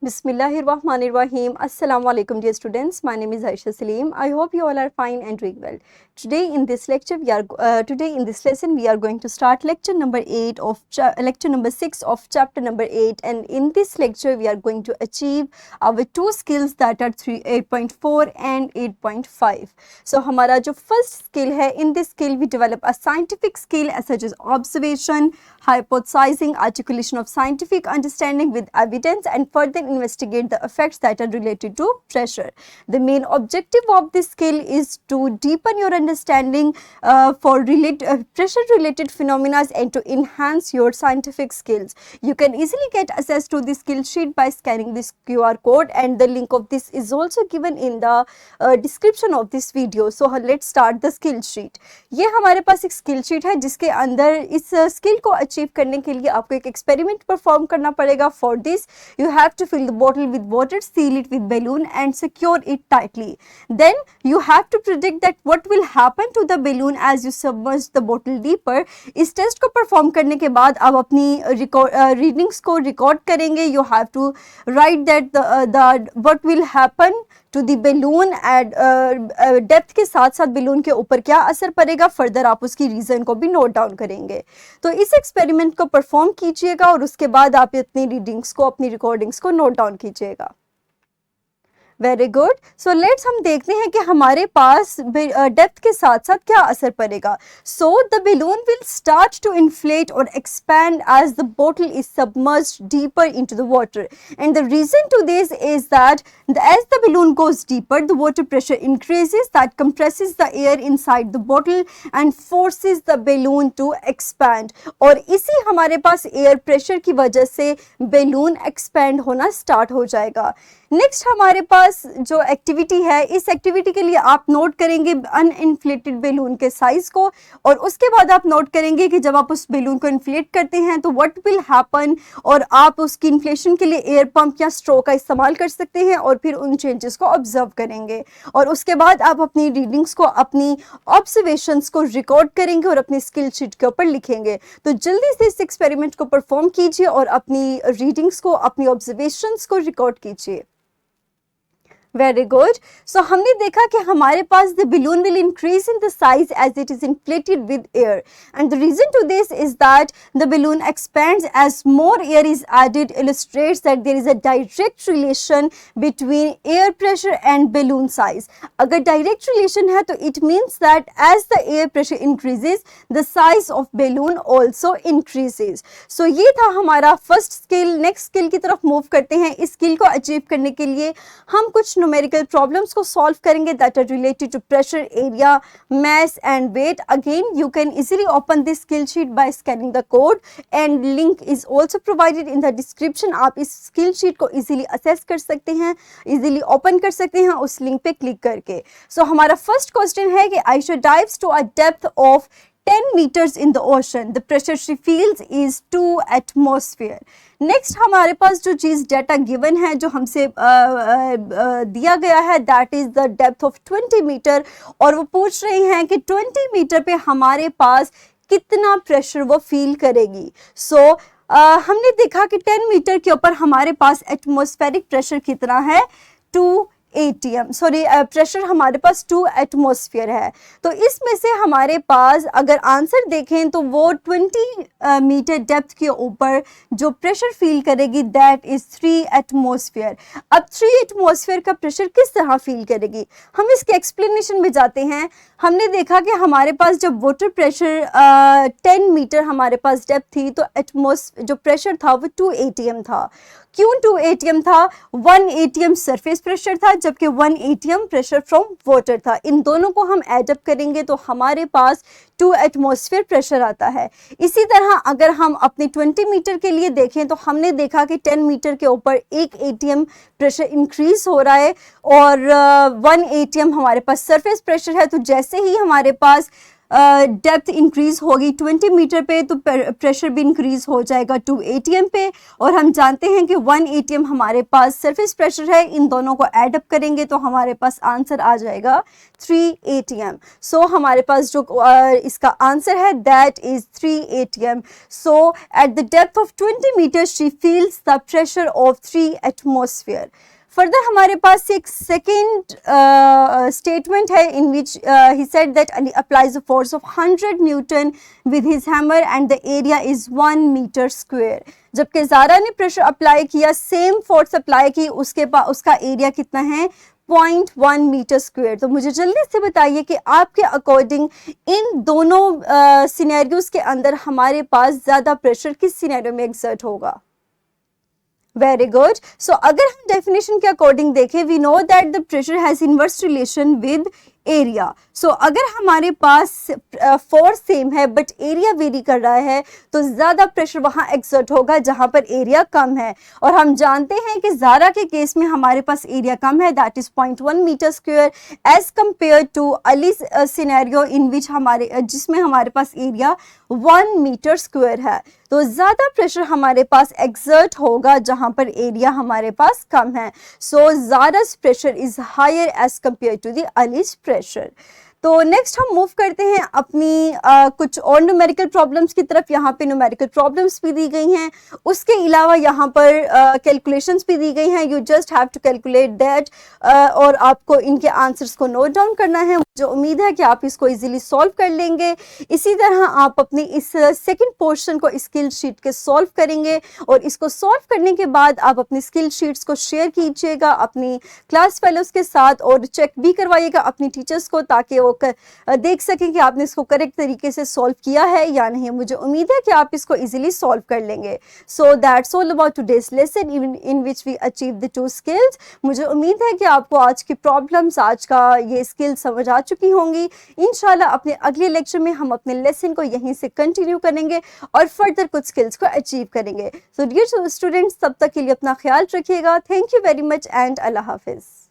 Bismillahirrahmanirrahim. Assalamu alaikum, dear students. My name is Aisha Salim. I hope you all are fine and doing well. Today in this lesson we are going to start lecture number 6 of chapter number 8, and in this lecture we are going to achieve our two skills that are 8.4 and 8.5. So हमारा जो first skill है, in this skill we develop a scientific skill such as observation, hypothesizing, articulation of scientific understanding with evidence, and further investigate the effects that are related to pressure. The main objective of this skill is to deepen your understanding for pressure related phenomena and to enhance your scientific skills. You can easily get access to the skill sheet by scanning this QR code, and the link of this is also given in the description of this video. So let's start the skill sheet. ये हमारे पास एक skill sheet है जिसके अंदर इस skill को achieve करने के लिए आपको एक एक्सपेरिमेंट परफॉर्म करना पड़ेगा. For this you have to fill the bottle with water, seal it with balloon and secure it tightly. Then you have to predict that what will happen to the balloon as you submerge the bottle deeper. इस test को perform करने के बाद आप अपनी readings को record करेंगे. You have to write that what will happen to the balloon at depth के साथ साथ बैलून के ऊपर क्या असर पड़ेगा. फर्दर आप उसकी रीज़न को भी नोट डाउन करेंगे. तो इस एक्सपेरिमेंट को परफॉर्म कीजिएगा और उसके बाद आप अपनी रीडिंग्स को, अपनी रिकॉर्डिंग्स को नोट डाउन कीजिएगा. Very good. सो लेट्स हम देखते हैं कि हमारे पास डेप्थ के साथ साथ क्या असर पड़ेगा. So the balloon will start to inflate और expand as the bottle is submerged deeper into the water, and the reason to this is that as the balloon goes deeper, the water pressure increases, that compresses the air inside the bottle and forces the balloon to expand. और इसी हमारे पास air pressure की वजह से balloon expand होना start हो जाएगा. Next हमारे पास जो एक्टिविटी है, इस एक्टिविटी के लिए आप नोट करेंगे अनइन्फ्लेटेड बैलून के साइज को, और उसके बाद आप नोट करेंगे कि जब आप उस बैलून को इन्फ्लेट करते हैं तो व्हाट विल हैपन, और आप उसकी इन्फ्लेशन के लिए एयर पंप या स्ट्रो का इस्तेमाल कर सकते हैं और फिर उन चेंजेस को ऑब्जर्व करेंगे. और उसके बाद आप अपनी रीडिंग्स को, अपनी ऑब्जर्वेशंस को रिकॉर्ड करेंगे और अपनी स्किल शीट के ऊपर लिखेंगे. तो जल्दी से इस एक्सपेरिमेंट को परफॉर्म कीजिए और अपनी रीडिंग्स को, अपनी ऑब्जर्वेशंस को रिकॉर्ड कीजिए. Very good. सो हमने देखा कि हमारे पास the balloon will increase in the size as it is inflated with air, and the reason to this is that the balloon expands as more air is added. Illustrates that there is a direct relation between air pressure and balloon size. अगर direct relation है तो it means that as the air pressure increases the size of balloon also increases. So ये था हमारा first skill. Next skill की तरफ move करते हैं. इस स्किल को अचीव करने के लिए हम कुछ numerical problems को solve करेंगे that are related to pressure, area, mass and weight. Again, you can easily open this skill sheet by scanning the code, and link is also provided in the description. आप इस skill sheet को easily access कर सकते हैं, easily open कर सकते हैं उस link पे click करके. So हमारा first question है कि Aisha dives to a depth of 10 meters in the ocean. The pressure she feels is 2 atmosphere. Next हमारे पास जो चीज़ डाटा गिवन है, जो हमसे दिया गया है, that is the depth of 20 meter, और वो पूछ रही हैं कि 20 मीटर पे हमारे पास कितना प्रेशर वो फील करेगी. सो हमने देखा कि 10 मीटर के ऊपर हमारे पास एटमॉस्फेरिक प्रेशर कितना है, 2 ATM. सॉरी, प्रेशर हमारे पास 2 एटमॉस्फेयर है. तो इसमें से हमारे पास अगर आंसर देखें तो वो 20 मीटर डेप्थ के ऊपर जो प्रेशर फील करेगी दैट इज 3 एटमॉस्फेयर. अब 3 एटमॉस्फेयर का प्रेशर किस तरह फील करेगी, हम इसके एक्सप्लेनेशन में जाते हैं. हमने देखा कि हमारे पास जब वाटर प्रेशर 10 मीटर हमारे पास डेप्थ थी तो जो प्रेशर था वो 2 ATM था. क्यों 2 ATM था? 1 ATM सरफेस प्रेशर था, जबकि 1 ATM प्रेशर फ्रॉम वाटर था. इन दोनों को हम एड अप करेंगे तो हमारे पास 2 एटमॉस्फेयर प्रेशर आता है. इसी तरह अगर हम अपने 20 मीटर के लिए देखें तो हमने देखा कि 10 मीटर के ऊपर 1 ATM प्रेशर इंक्रीज हो रहा है और 1 ATM हमारे पास सरफेस प्रेशर है. तो जैसे ही हमारे पास डेप्थ इंक्रीज होगी 20 मीटर पे तो प्रेशर भी इंक्रीज हो जाएगा 2 atm पे। और हम जानते हैं कि 1 atm हमारे पास सरफेस प्रेशर है, इन दोनों को ऐड अप करेंगे तो हमारे पास आंसर आ जाएगा 3 atm। सो हमारे पास जो इसका आंसर है that is 3 atm। So at the depth of 20 metre she feels the pressure of 3 atmosphere. Further हमारे पास एक सेकेंड स्टेटमेंट है in which he said that Ali applies the force of 100 newton with his hammer and the area is 1 metre square. जबकि ज़ारा ने pressure apply किया, same force apply की, उसका area कितना है 0.1 मीटर स्क्वायर। तो मुझे जल्दी से बताइए कि आपके अकॉर्डिंग इन दोनों सिनेरियोज के अंदर हमारे पास ज़्यादा प्रेशर किस सिनेरियो में एक्सर्ट होगा। Very good. सो अगर हम डेफिनेशन के अकॉर्डिंग देखें, we know that the pressure has inverse relation with area. So अगर हमारे पास फोर्स सेम है बट एरिया वेरी कर रहा है तो ज़्यादा प्रेशर वहाँ एक्सर्ट होगा जहाँ पर एरिया कम है। और हम जानते हैं कि ज़ारा के केस में हमारे पास एरिया कम है, that is 0.1 metre square as compare to Ali scenario in which जिसमें हमारे पास एरिया 1 मीटर स्क्वायर है। तो ज़्यादा प्रेशर हमारे पास एक्सर्ट होगा जहाँ पर एरिया हमारे पास कम है। So Zara's pressure is higher as compare to the Ali's pressure. तो नेक्स्ट हम मूव करते हैं अपनी कुछ और न्यूमेरिकल प्रॉब्लम्स की तरफ। यहाँ पे न्यूमेरिकल प्रॉब्लम्स भी दी गई हैं, उसके अलावा यहाँ पर कैलकुलेशंस भी दी गई हैं। You just have to calculate that और आपको इनके आंसर्स को नोट डाउन करना है। मुझे उम्मीद है कि आप इसको इजीली सॉल्व कर लेंगे। इसी तरह आप अपनी इस सेकंड पोर्शन को स्किल शीट के सॉल्व करेंगे और इसको सॉल्व करने के बाद आप अपनी स्किल शीट्स को शेयर कीजिएगा अपनी क्लास फेलोज के साथ और चेक भी करवाइएगा अपनी टीचर्स को, ताकि वो देख सकें कि आपने इसको करेक्ट तरीके से सॉल्व किया है या नहीं। मुझे उम्मीद है कि आप इसको इजीली सॉल्व कर लेंगे। So that's all about today's lesson in which we achieve the 2 skills. मुझे उम्मीद है कि आपको आज की प्रॉब्लम्स, आज का ये स्किल समझ आ चुकी होंगी। इंशाल्लाह अपने अगले लेक्चर में हम अपने लेसन को यहीं से कंटिन्यू करेंगे और फर्दर कुछ स्किल्स को अचीव करेंगे। सो डियर स्टूडेंट्स, तब तक के लिए अपना ख्याल रखिएगा। Thank you very much and Allah हाफिज़।